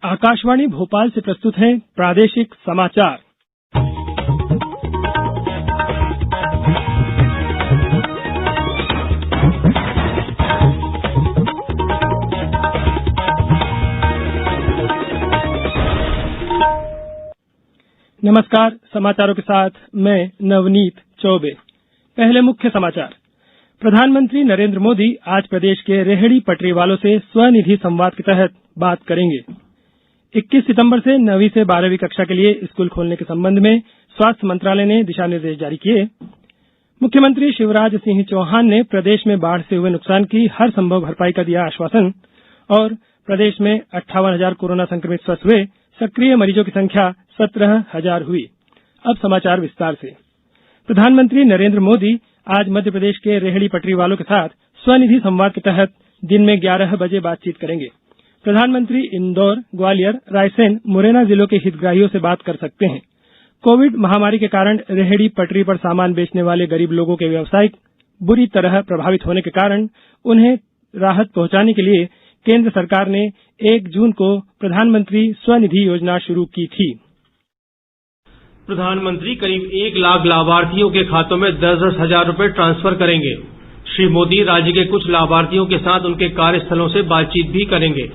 आकाशवाणी भोपाल से प्रस्तुत हैं प्रादेशिक समाचार। नमस्कार, समाचारों के साथ मैं नवनीत चौबे। पहले मुख्य समाचार। प्रधानमंत्री नरेंद्र मोदी आज प्रदेश के रेहड़ी पटरी वालों से स्वनिधि संवाद के तहत बात करेंगे। 21 सितंबर से 9वीं से 12वीं कक्षा के लिए स्कूल खोलने के संबंध में स्वास्थ्य मंत्रालय ने दिशा निर्देश जारी किए। मुख्यमंत्री शिवराज सिंह चौहान ने प्रदेश में बाढ़ से हुए नुकसान की हर संभव भरपाई का दिया आश्वासन। और प्रदेश में 58,000 कोरोना संक्रमित स्वस्थ हुए, सक्रिय मरीजों की संख्या 17,000 हुई। अब समाचार विस्तार से। प्रधानमंत्री नरेंद्र मोदी आज मध्य प्रदेश के रेहड़ी पटरी वालों के साथ स्वनिधि संवाद के तहत दिन में 11 बजे बातचीत करेंगे। प्रधानमंत्री इंदौर, ग्वालियर, रायसेन, मुरैना जिलों के हितग्राहियों से बात कर सकते हैं। कोविड महामारी के कारण रेहड़ी पटरी पर सामान बेचने वाले गरीब लोगों के व्यवसाय बुरी तरह प्रभावित होने के कारण उन्हें राहत पहुंचाने के लिए केंद्र सरकार ने 1 जून को प्रधानमंत्री स्वनिधि योजना शुरू की थी। प्रधानमंत्री करीब 1 लाख लाभार्थियों के खातों में 10-10 हजार रुपए ट्रांसफर करेंगे। श्री मोदी राज्य के कुछ लाभार्थियों के साथ उनके कार्यस्थलों से बातचीत भी करेंगे।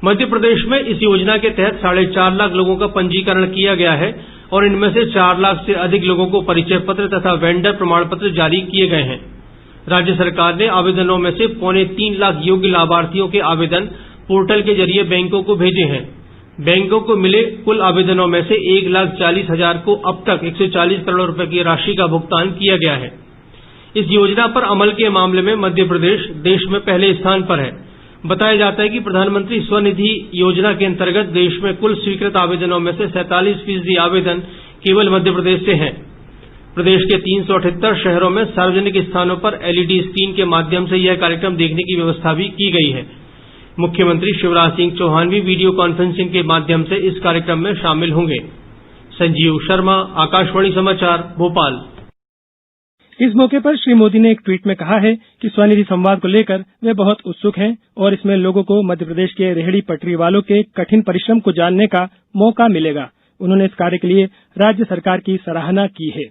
मध्य प्रदेश में इस योजना के तहत 4.5 लाख लोगों का पंजीकरण किया गया है और इनमें से 4 लाख से अधिक लोगों को परिचय पत्र तथा वेंडर प्रमाण पत्र जारी किए गए हैं। राज्य सरकार ने आवेदनों में से 2.25 लाख योग्य लाभार्थियों के आवेदन पोर्टल के जरिए बैंकों को भेजे हैं। बैंकों को मिले कुल आवेदनों में से 1,40,000 को अब तक 140 करोड़ रुपए की राशि का भुगतान किया गया है। इस योजना पर अमल के मामले में मध्य प्रदेश देश में पहले स्थान पर है। बताया जाता है कि प्रधानमंत्री स्वनिधि योजना के अंतर्गत देश में कुल स्वीकृत आवेदनों में से 47% आवेदन केवल मध्य प्रदेश से हैं। प्रदेश के 378 शहरों में सार्वजनिक स्थानों पर एलईडी स्क्रीन के माध्यम से यह कार्यक्रम देखने की व्यवस्था भी की गई है। मुख्यमंत्री शिवराज सिंह चौहान भी वीडियो कॉन्फ्रेंसिंग के माध्यम से इस कार्यक्रम में शामिल होंगे। संजीव शर्मा, आकाशवाणी समाचार, भोपाल। इस मौके पर श्री मोदी ने एक ट्वीट में कहा है कि स्वनिधि संवाद को लेकर वे बहुत उत्सुक हैं और इसमें लोगों को मध्य प्रदेश के रेहड़ी पटरी वालों के कठिन परिश्रम को जानने का मौका मिलेगा। उन्होंने इस कार्य के लिए राज्य सरकार की सराहना की है।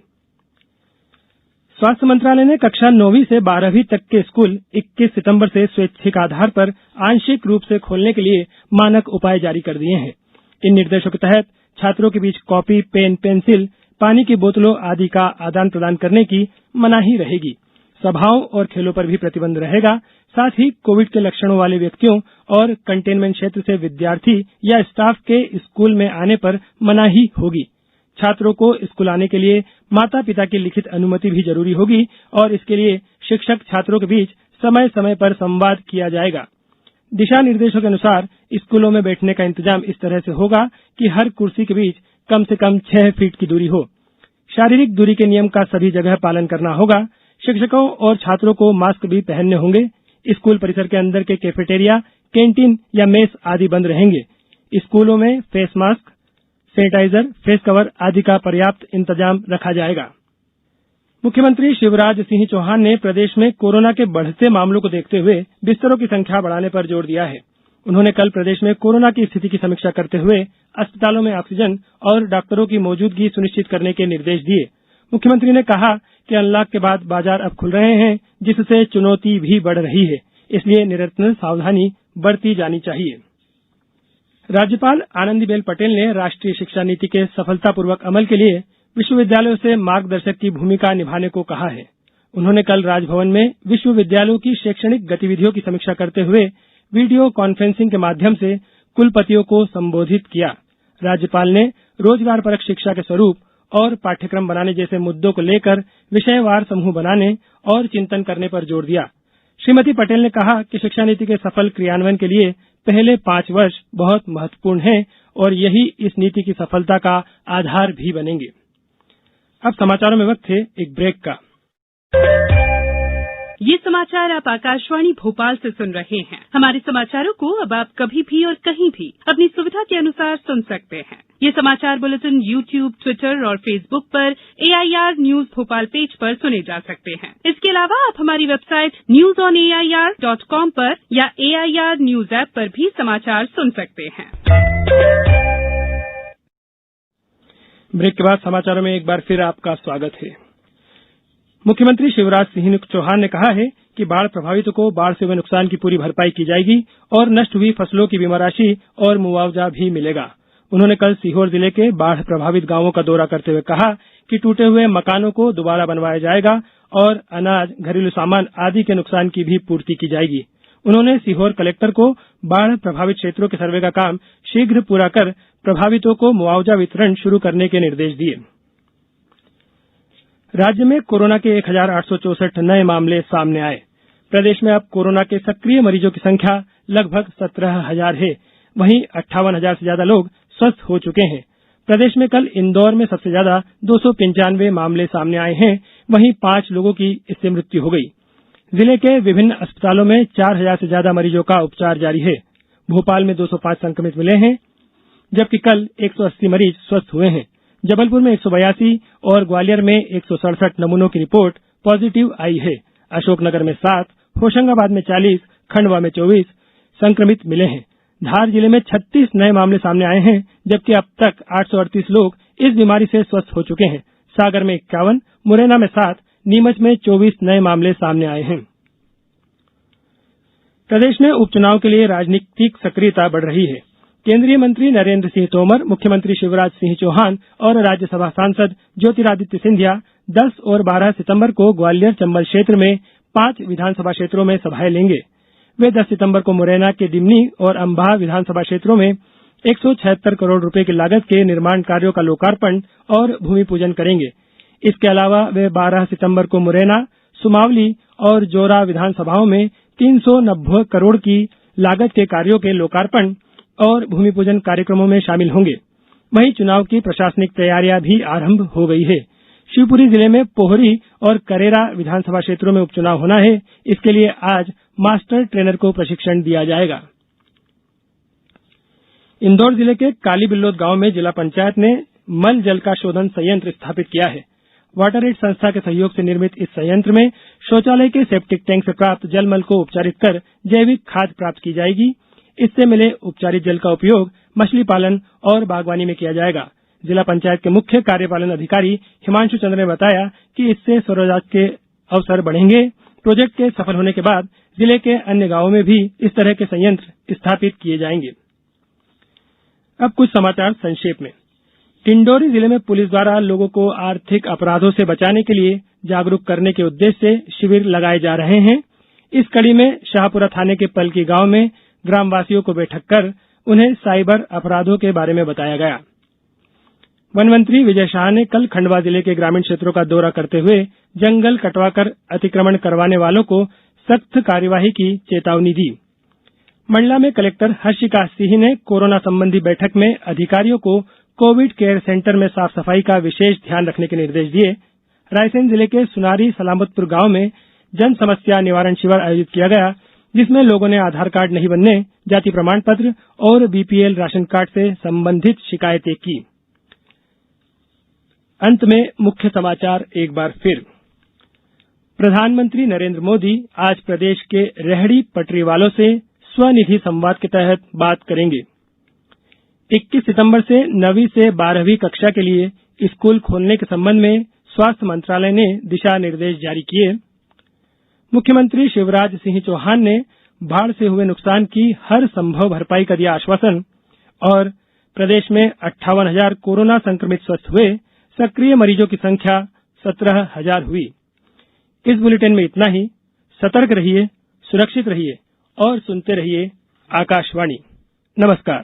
स्वास्थ्य मंत्रालय ने कक्षा 9वीं से 12वीं तक के स्कूल 21 सितंबर से स्वैच्छिक आधार पर आंशिक रूप से खोलने के लिए मानक उपाय जारी कर दिए हैं। इन निर्देशों के तहत छात्रों के बीच कॉपी, पेन, पेंसिल, पानी की बोतलों आदि का आदान प्रदान करने की मनाही रहेगी। सभाओं और खेलों पर भी प्रतिबंध रहेगा। साथ ही कोविड के लक्षणों वाले व्यक्तियों और कंटेनमेंट क्षेत्र से विद्यार्थी या स्टाफ के स्कूल में आने पर मनाही होगी। छात्रों को स्कूल आने के लिए माता पिता की लिखित अनुमति भी जरूरी होगी और इसके लिए शिक्षक छात्रों के बीच समय समय पर संवाद किया जाएगा। दिशा निर्देशों के अनुसार स्कूलों में बैठने का इंतजाम इस तरह से होगा कि हर कुर्सी के बीच कम से कम 6 फीट की दूरी हो। शारीरिक दूरी के नियम का सभी जगह पालन करना होगा। शिक्षकों और छात्रों को मास्क भी पहनने होंगे। स्कूल परिसर के अंदर के कैफेटेरिया, कैंटीन या मेस आदि बंद रहेंगे। स्कूलों में face mask, sanitiser, face cover आदि का पर्याप्त इंतजाम रखा जाएगा। मुख्यमंत्री शिवराज सिंह चौहान ने प्रदेश में कोरोना के बढ़ते मामलों को देखते हुए बिस्तरों की संख्या बढ़ाने पर जोर दिया है। उन्होंने कल प्रदेश में कोरोना की स्थिति की समीक्षा करते हुए अस्पतालों में ऑक्सीजन और डॉक्टरों की मौजूदगी सुनिश्चित करने के निर्देश दिए। मुख्यमंत्री ने कहा कि अनलॉक के बाद बाजार अब खुल रहे हैं, जिससे चुनौती भी बढ़ रही है, इसलिए निरंतर सावधानी बरती जानी चाहिए। राज्यपाल आनंदीबेन पटेल ने राष्ट्रीय शिक्षा नीति के सफलतापूर्वक अमल के लिए विश्वविद्यालयों से मार्गदर्शक की भूमिका निभाने को कहा है। उन्होंने कल राजभवन में विश्वविद्यालयों की शैक्षणिक गतिविधियों की समीक्षा करते हुए वीडियो कॉन्फ्रेंसिंग के माध्यम से कुलपतियों को संबोधित किया। राज्यपाल ने रोजगारपरक शिक्षा के स्वरूप और पाठ्यक्रम बनाने जैसे मुद्दों को लेकर विषयवार समूह बनाने और चिंतन करने पर जोर दिया। श्रीमती पटेल ने कहा कि शिक्षा नीति के सफल क्रियान्वयन के लिए पहले 5 वर्ष बहुत महत्वपूर्ण हैं और यही इस नीति की सफलता का आधार भी बनेंगे। अब समाचारों में वक्त है एक ब्रेक का। ये समाचार आप आकाशवाणी भोपाल से सुन रहे हैं। हमारे समाचारों को अब आप कभी भी और कहीं भी अपनी सुविधा सुविधा के अनुसार सुन सकते हैं। ये समाचार बुलेटिन YouTube, ट्विटर और फेसबुक पर AIR न्यूज भोपाल पेज पर सुने जा सकते हैं। इसके अलावा आप हमारी वेबसाइट newsonair.com पर या AIR न्यूज ऐप पर भी समाचार सुन सकते हैं। ब्रेक के बाद समाचारों में एक बार फिर आपका स्वागत है। मुख्यमंत्री शिवराज सिंह चौहान ने कहा है कि बाढ़ प्रभावितों को बाढ़ से हुए नुकसान की पूरी भरपाई की जाएगी और नष्ट हुई फसलों की बीमा राशि और मुआवजा भी मिलेगा। उन्होंने कल सीहोर जिले के बाढ़ प्रभावित गांवों का दौरा करते हुए कहा कि टूटे हुए मकानों को दोबारा बनवाया जाएगा और अनाज, घरेलू सामान आदि के नुकसान की भी पूर्ति की जाएगी। उन्होंने सीहोर कलेक्टर को बाढ़ प्रभावित क्षेत्रों के सर्वे का काम शीघ्र पूरा कर प्रभावितों को मुआवजा वितरण शुरू करने के निर्देश दिए। राज्य में कोरोना के 1,864 नए मामले सामने आए। प्रदेश में अब कोरोना के सक्रिय मरीजों की संख्या लगभग 17,000 है। वहीं 58,000 से ज्यादा लोग स्वस्थ हो चुके हैं। प्रदेश में कल इंदौर में सबसे ज्यादा 295 मामले सामने आए हैं। वहीं 5 लोगों की इससे मृत्यु हो गई। जिले के विभिन्न अस्पतालों में 4,000 से ज्यादा मरीजों का उपचार जारी है। भोपाल में 205 संक्रमित मिले हैं, जबकि कल 180 मरीज स्वस्थ हुए हैं। जबलपुर में 182 और ग्वालियर में 167 नमूनों की रिपोर्ट पॉजिटिव आई है। अशोकनगर में 7, होशंगाबाद में 40, खंडवा में 24 संक्रमित मिले हैं। धार जिले में 36 नए मामले सामने आए हैं, जबकि अब तक 838 लोग इस बीमारी से स्वस्थ हो चुके हैं। सागर में 51, मुरैना में 7, नीमच में 24 नए मामले सामने आए हैं। प्रदेश में उपचुनाव के लिए राजनीतिक सक्रियता बढ़ रही है। केंद्रीय मंत्री नरेंद्र सिंह तोमर, मुख्यमंत्री शिवराज सिंह चौहान और राज्यसभा सांसद ज्योतिरादित्य सिंधिया 10 और 12 सितंबर को ग्वालियर चंबल क्षेत्र में 5 विधानसभा क्षेत्रों में सभाएं लेंगे। वे 10 सितंबर को मुरैना के दिमनी और अंबाह विधानसभा क्षेत्रों में 176 करोड़ रुपए की लागत के निर्माण कार्यों का लोकार्पण और भूमि पूजन करेंगे। इसके अलावा वे 12 सितंबर को मुरैना, सुमावली और जोरा विधानसभाओं में 390 करोड़ की लागत के कार्यों के लोकार्पण और भूमि पूजन कार्यक्रमों में शामिल होंगे। वहीं चुनाव की प्रशासनिक तैयारियां भी आरंभ हो गई है। शिवपुरी जिले में पोहरी और करेरा विधानसभा क्षेत्रों में उपचुनाव होना है। इसके लिए आज मास्टर ट्रेनर को प्रशिक्षण दिया जाएगा। इंदौर जिले के कालीबिल्लोद गांव में जिला पंचायत ने मल जल का शोधन संयंत्र स्थापित किया है। वाटर एड संस्था के सहयोग से निर्मित इस संयंत्र में शौचालय के सेप्टिक टैंक से प्राप्त जलमल को उपचारित कर जैविक खाद प्राप्त की जाएगी। इससे मिले उपचारित जल का उपयोग मछली पालन और बागवानी में किया जाएगा। जिला पंचायत के मुख्य कार्यपालन अधिकारी हिमांशु चंद्र ने बताया कि इससे स्वरोजगार के अवसर बढ़ेंगे। प्रोजेक्ट के सफल होने के बाद जिले के अन्य गांवों में भी इस तरह के संयंत्र स्थापित किए जाएंगे। अब कुछ समाचार संक्षेप में। डिंडोरी जिले में पुलिस द्वारा लोगों को आर्थिक अपराधों से बचाने के लिए जागरूक करने के उद्देश्य से शिविर लगाए जा रहे हैं। इस कड़ी में शाहपुरा थाने के पलकी गांव में ग्रामवासियों को बैठक कर उन्हें साइबर अपराधों के बारे में बताया गया। वन मंत्री विजय शाह ने कल खंडवा जिले के ग्रामीण क्षेत्रों का दौरा करते हुए जंगल कटवाकर अतिक्रमण करवाने वालों को सख्त कार्यवाही की चेतावनी दी। मंडला में कलेक्टर हर्षिका सिंह ने कोरोना संबंधी बैठक में अधिकारियों को कोविड केयर सेंटर में साफ सफाई का विशेष ध्यान रखने के निर्देश दिए। रायसेन जिले के सुनारी सलामतपुर गांव में जन समस्या निवारण शिविर आयोजित किया गया, जिसमें लोगों ने आधार कार्ड नहीं बनने, जाति प्रमाण पत्र और बीपीएल राशन कार्ड से संबंधित शिकायतें की। अंत में मुख्य समाचार एक बार फिर। प्रधानमंत्री नरेंद्र मोदी आज प्रदेश के रेहड़ी पटरी वालों से स्वनिधि संवाद के तहत बात करेंगे। 21 सितंबर से 9वीं से 12वीं कक्षा के लिए स्कूल खोलने के संबंध में स्वास्थ्य मंत्रालय ने दिशा निर्देश जारी किए। मुख्यमंत्री शिवराज सिंह चौहान ने बाढ़ से हुए नुकसान की हर संभव भरपाई का दिया आश्वासन। और प्रदेश में 58,000 कोरोना संक्रमित स्वस्थ हुए, सक्रिय मरीजों की संख्या 17,000 हुई। इस बुलेटिन में इतना ही। सतर्क रहिए, सुरक्षित रहिए और सुनते रहिए आकाशवाणी। नमस्कार।